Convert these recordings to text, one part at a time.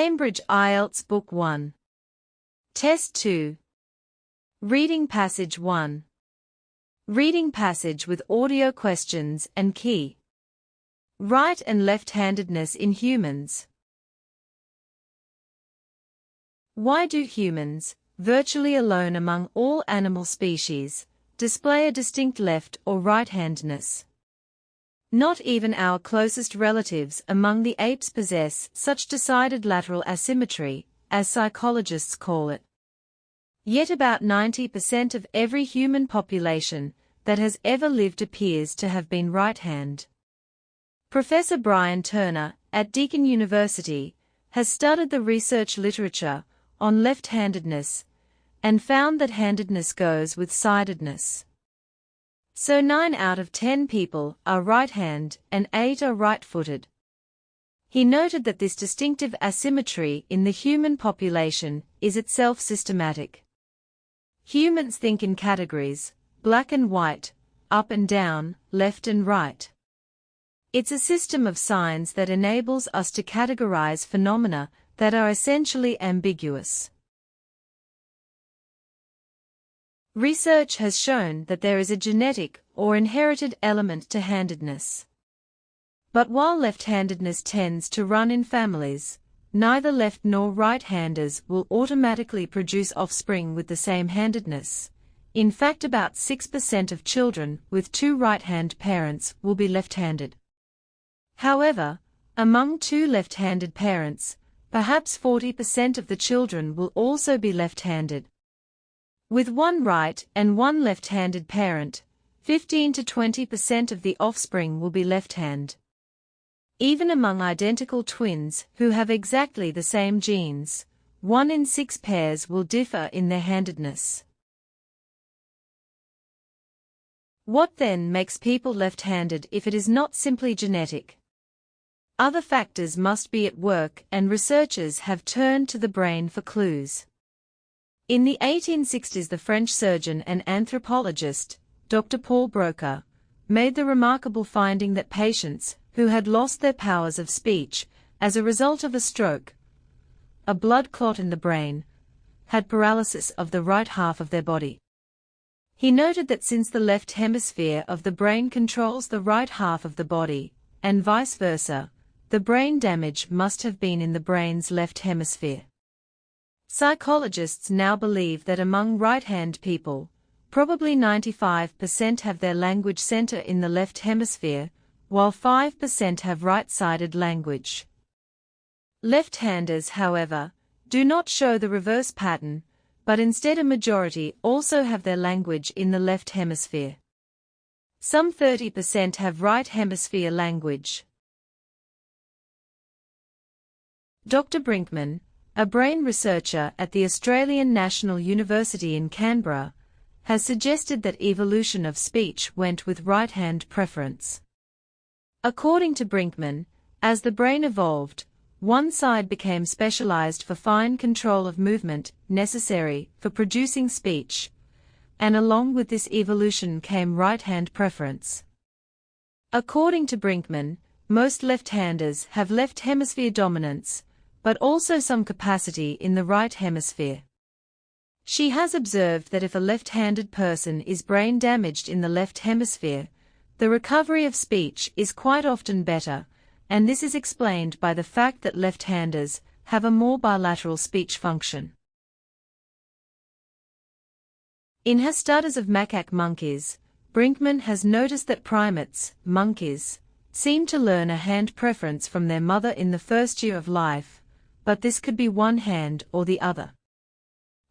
Cambridge IELTS Book 1. Test 2. Reading Passage 1. Reading passage with audio questions and key. Right and left-handedness in humans. Why do humans, virtually alone among all animal species, display a distinct left or right-handedness? Not even our closest relatives among the apes possess such decided lateral asymmetry, as psychologists call it. Yet about 90% of every human population that has ever lived appears to have been right-hand. Professor Brian Turner, at Deakin University, has studied the research literature on left-handedness and found that handedness goes with sidedness. So 9 out of 10 people are right-hand and 8 are right-footed. He noted that this distinctive asymmetry in the human population is itself systematic. Humans think in categories, black and white, up and down, left and right. It's a system of signs that enables us to categorize phenomena that are essentially ambiguous. Research has shown that there is a genetic or inherited element to handedness. But while left-handedness tends to run in families, neither left nor right-handers will automatically produce offspring with the same handedness. In fact, about 6% of children with 2 right-hand parents will be left-handed. However, among 2 left-handed parents, perhaps 40% of the children will also be left-handed. With 1 right and 1 left-handed parent, 15 to 20% of the offspring will be left-hand. Even among identical twins who have exactly the same genes, 1 in 6 pairs will differ in their handedness. What then makes people left-handed if it is not simply genetic? Other factors must be at work, and researchers have turned to the brain for clues. In the 1860s, the French surgeon and anthropologist, Dr. Paul Broca, made the remarkable finding that patients who had lost their powers of speech as a result of a stroke, a blood clot in the brain, had paralysis of the right half of their body. He noted that since the left hemisphere of the brain controls the right half of the body, and vice versa, the brain damage must have been in the brain's left hemisphere. Psychologists now believe that among right-hand people, probably 95% have their language center in the left hemisphere, while 5% have right-sided language. Left-handers, however, do not show the reverse pattern, but instead a majority also have their language in the left hemisphere. Some 30% have right hemisphere language. Dr. Brinkman, a brain researcher at the Australian National University in Canberra, has suggested that evolution of speech went with right-hand preference. According to Brinkman, as the brain evolved, one side became specialized for fine control of movement necessary for producing speech, and along with this evolution came right-hand preference. According to Brinkman, most left-handers have left hemisphere dominance, but also some capacity in the right hemisphere. She has observed that if a left-handed person is brain damaged in the left hemisphere, the recovery of speech is quite often better, and this is explained by the fact that left-handers have a more bilateral speech function. In her studies of macaque monkeys, Brinkman has noticed that primates, monkeys, seem to learn a hand preference from their mother in the first year of life, but this could be one hand or the other.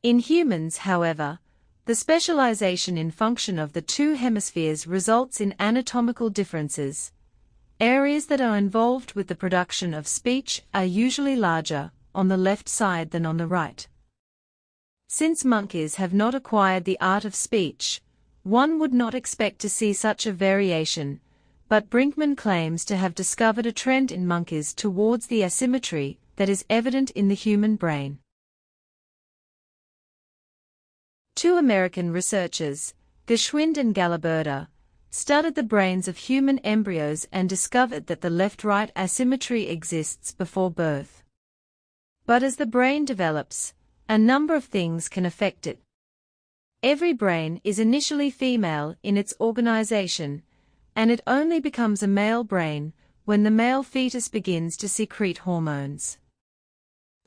In humans, however, the specialization in function of the 2 hemispheres results in anatomical differences. Areas that are involved with the production of speech are usually larger on the left side than on the right. Since monkeys have not acquired the art of speech, one would not expect to see such a variation, but Brinkman claims to have discovered a trend in monkeys towards the asymmetry that is evident in the human brain. 2 American researchers, Geschwind and Galaberda, studied the brains of human embryos and discovered that the left-right asymmetry exists before birth. But as the brain develops, a number of things can affect it. Every brain is initially female in its organization, and it only becomes a male brain when the male fetus begins to secrete hormones.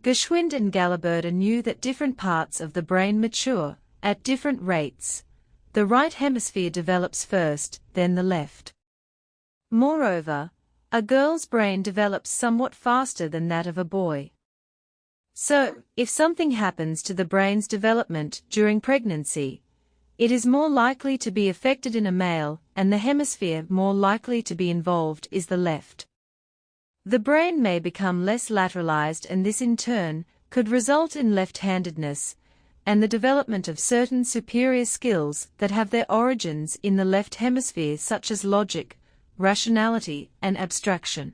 Geschwind and Galiberda knew that different parts of the brain mature at different rates. The right hemisphere develops first, then the left. Moreover, a girl's brain develops somewhat faster than that of a boy. So, if something happens to the brain's development during pregnancy, it is more likely to be affected in a male, and the hemisphere more likely to be involved is the left. The brain may become less lateralized, and this in turn could result in left-handedness and the development of certain superior skills that have their origins in the left hemisphere, such as logic, rationality, and abstraction.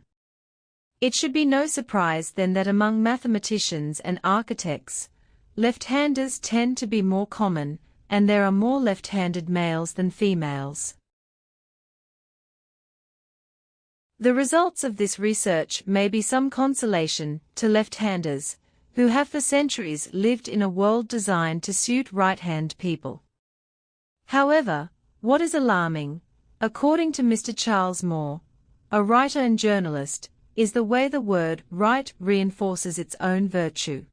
It should be no surprise then that among mathematicians and architects, left-handers tend to be more common, and there are more left-handed males than females. The results of this research may be some consolation to left-handers, who have for centuries lived in a world designed to suit right-hand people. However, what is alarming, according to Mr. Charles Moore, a writer and journalist, is the way the word right reinforces its own virtue.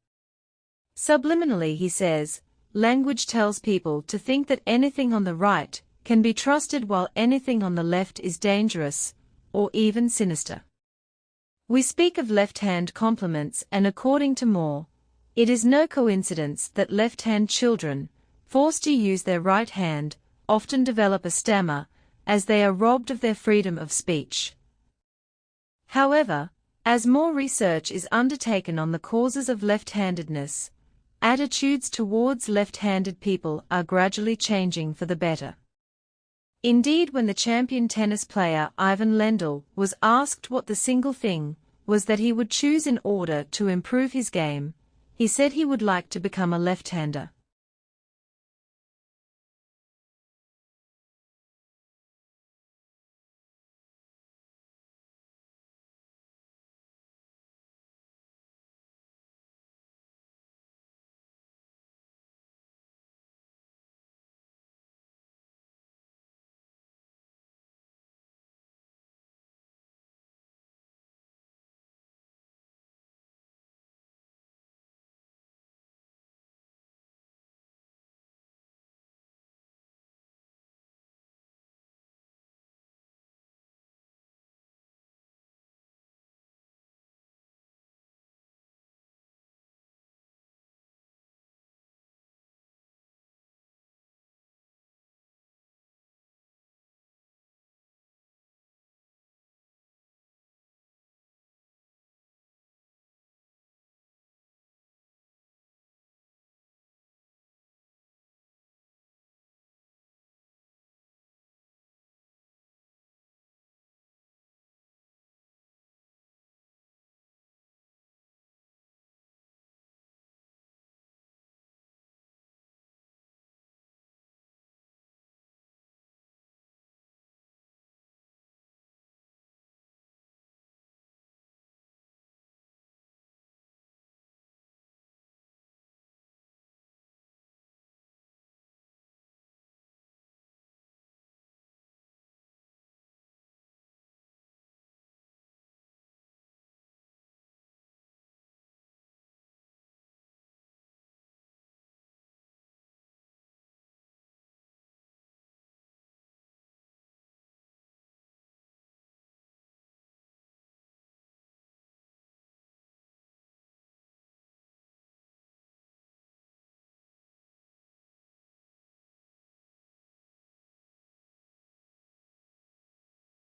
Subliminally, he says, language tells people to think that anything on the right can be trusted while anything on the left is dangerous, or even sinister. We speak of left-hand compliments, and according to Moore, it is no coincidence that left-hand children, forced to use their right hand, often develop a stammer, as they are robbed of their freedom of speech. However, as more research is undertaken on the causes of left-handedness, attitudes towards left-handed people are gradually changing for the better. Indeed, when the champion tennis player Ivan Lendl was asked what the single thing was that he would choose in order to improve his game, he said he would like to become a left-hander.